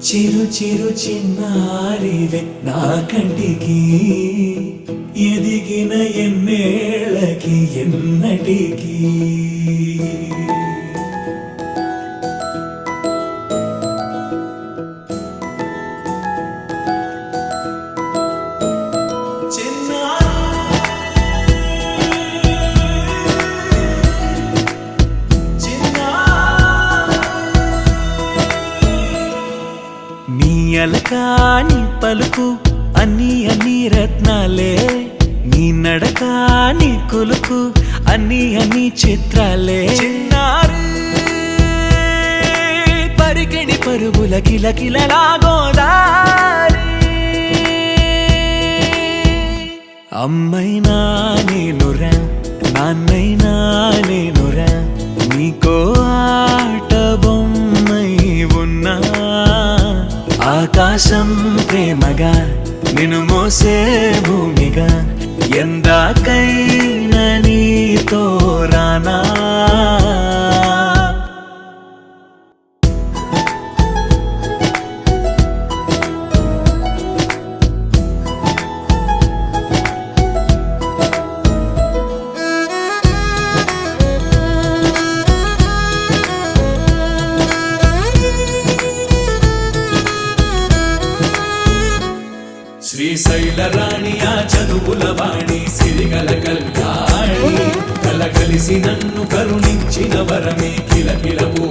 చిరు చిరు చిన్నారివే నా కంటికి ఎదిగిన ఎన్నేళ్ళకి ఎన్నటికి అలకాని పలుకు అన్ని అన్ని రత్నాలే నీ నడకాని కులుకు అన్ని అన్ని చిత్రాలే చిన్నారు పరికిణి పరుగుల కిలకిలలా గోదారి అమ్మైనా నేనురా నాన్నైనా నేనురా నీకో ఆట బొమ్మై ఉన్నా ఆకాశం ప్రేమగా నిన్ను మోసే భూమిగా ఎందాకైనా నీతో రానా శ్రీశైల రాణి ఆ చదువుల వాణి సిరిగల కళ్యాణి కలగలిసి నన్ను కరుణించిన వరమే కిలకిలవు